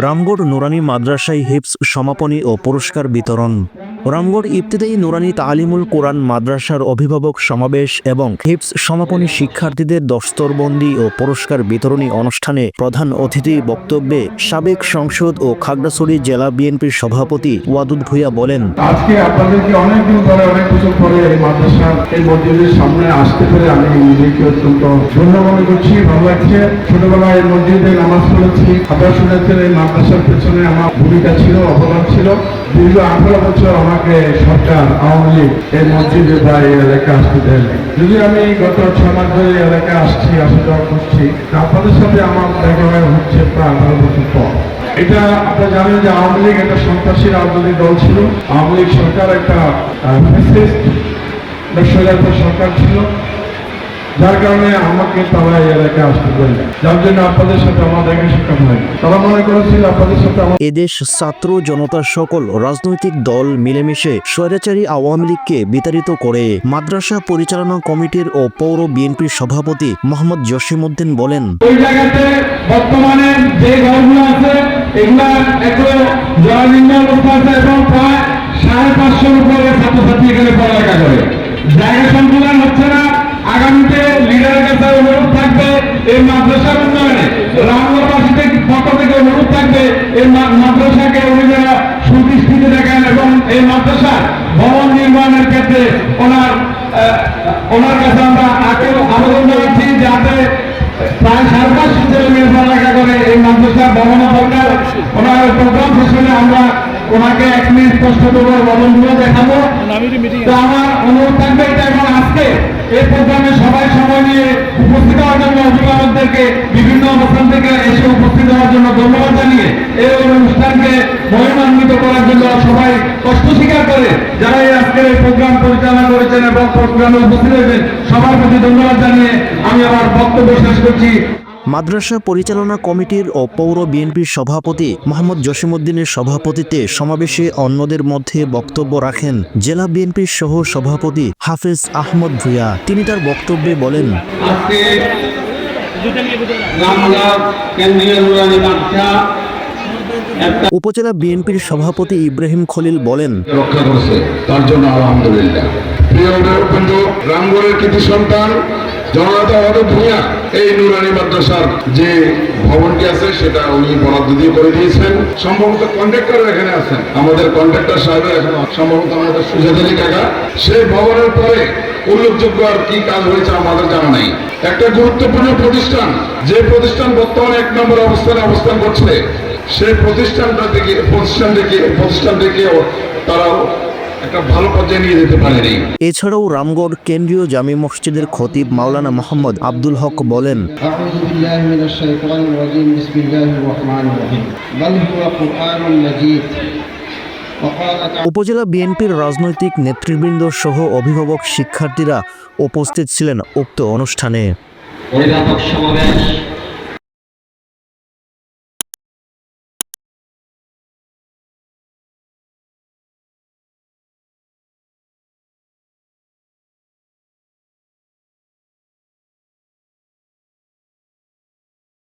রামগড় নুরানি মাদ্রাসায় হিফজ সমাপনী ও পুরস্কার বিতরণ। রামগড় ইবতিদায়ী নুরানি তালিমুল কোরআন মাদ্রাসার অভিভাবক সমাবেশ এবং হিফজ সমাপনী শিক্ষার্থীদের দস্তরবন্দি ও পুরস্কার বিতরণী অনুষ্ঠানে প্রধান অতিথি বক্তব্যে সাবেক সংসদ ও খাগড়াছড়ি জেলা বিএনপির সভাপতি ওয়াদুদ ভূঁইয়া বলেন, আজকে আপনাদেরকে অনেকদিন পরে, অনেক বছর পরে এই মাদ্রাসা এই মসজিদের সামনে আসতে পেরে আমি নিজেকে অত্যন্ত ধন্য মনে করছি, ভালো লাগছে। ছোটবেলায় এই মসজিদে নামাজ পড়েছি, আপনারা শুনেছেন এই মাদ্রাসার পেছনে আমার ভূমিকা ছিল, অবদান ছিল। দীর্ঘ 18 বছর আমাকে সরকার আওয়ামী লীগ এই মসজিদে বা এই এলাকায় আসতে দেয়নি। যদি আমি গত 6 মাস ধরে এই এলাকায় আসছি, আসা যাওয়া করছি, আপনাদের সাথে আমার দেখা হচ্ছে প্রায় 18 বছর পর। এটা আপনারা জানেন যে আওয়ামী লীগ একটা সন্ত্রাসী রাজনৈতিক দল ছিল। আওয়ামী লীগ সরকার একটা সরকার ছিল, যার কারণে আমাকে তারা এই এলাকায় আসতে পারেন, যার জন্য আপনাদের সাথে আমার দেখা সাক্ষাৎ হয়। তারা মনে করেছিল আপনাদের সাথে এদেশ ছাত্র জনতা সকল রাজনৈতিক দল মিলেমিশে স্বৈরাচারী আওয়ামী লীগকে বিতাড়িত করে। মাদ্রাসা পরিচালনা কমিটির ও পৌর বিএনপির সভাপতি মোহাম্মদ জসিমউদ্দিন বলেন, ওই জায়গাতে বর্তমানে যে ঘরগুলো আছে এগুলা একটু জরাজীর্ণ অবস্থা আছে এবং প্রায় 550 উপরে ছাত্রছাত্রী এখানে পড়ালেখা করে। জায়গা সংকুলন হচ্ছে না। আগামীতে লিডারের কাছে অনুরোধ থাকবে এই মাদ্রাসার উন্নয়নে, রামগড়বাসীদের পক্ষ থেকে অনুরোধ থাকবে এই মাদ্রাসাকে উনি যারা সুদৃষ্টিতে দেখেন এবং এই মাদ্রাসার ভবন নির্মাণের ক্ষেত্রে ওনার কাছে আমরা আবেদন জানাচ্ছি যাতে প্রায় 550 ছেলে মেয়ে পড়ালেখা করে এই মাদ্রাসার ভবন দরকার। ওনার প্রোগ্রাম শেষে আমরা ওনাকে 1 মিনিট স্পষ্ট করে ভবনগুলো দেখাবো। তো আমার অনুরোধ থাকবে এটা এখন আজকে এই প্রোগ্রামে সবাই সময় নিয়ে উপস্থিত হওয়ার জন্য অভিভাবকদেরকে বিভিন্ন অবস্থান থেকে এসে উপস্থিত হওয়ার জন্য ধন্যবাদ জানিয়ে এই অনুষ্ঠানকে মহিমান্বিত করার জন্য সবাই কষ্ট স্বীকার করে যারা এই আজকের এই প্রোগ্রাম পরিচালনা করেছেন এবং প্রোগ্রামে উপস্থিত হয়েছেন সবার প্রতি ধন্যবাদ জানিয়ে আমি আমার বক্তব্য শেষ করছি। মাদ্রাসা পরিচালনা কমিটির ও পৌর বিএনপির সভাপতি মোহাম্মদ জসিমউদ্দিনের সভাপতিত্বে সমাবেশে অন্যদের মধ্যে বক্তব্য রাখেন জেলা বিএনপির সহ সভাপতি হাফেজ আহমদ ভূঁইয়া। তিনি তার বক্তব্যে বলেন, উপজেলা বিএনপির সভাপতি ইব্রাহিম খলিল বলেন, রক্ষা করছে তার জন্য আলহামদুলিল্লাহ। প্রিয় বন্ধু, রামগড়ের কৃতি সন্তান জননেতা ওয়াদুদ ভূঁইয়া এই নুরানি মাদ্রাসার যে ভবনটি আছে সেটা উনি বরাদ্দ দিয়ে করে দিয়েছেন। সম্ভবত কন্ট্রাক্টর এখানে আছেন, আমাদের কন্ট্রাক্টর সাহেব এখন সম্ভবত আমাদের সুজাত আলী কাকা। সেই ভবনের পরে উল্লেখযোগ্য আর কি কাজ হয়েছে আমাদের জানা নাই। একটা গুরুত্বপূর্ণ প্রতিষ্ঠান, যে প্রতিষ্ঠান বর্তমানে 1 নম্বর অবস্থানে অবস্থান করছে, সেই প্রতিষ্ঠানটিকে তারাও একটা ভালো পর্যায়ে নিয়ে যেতে পারেনি। এছাড়াও রামগড় কেন্দ্রীয় জামি মসজিদের খতিব মাওলানা মোহাম্মদ আব্দুল হক বলেন, উপজেলা বিএনপির রাজনৈতিক নেতৃবৃন্দ সহ অভিভাবক শিক্ষার্থীরা উপস্থিত ছিলেন উক্ত অনুষ্ঠানে।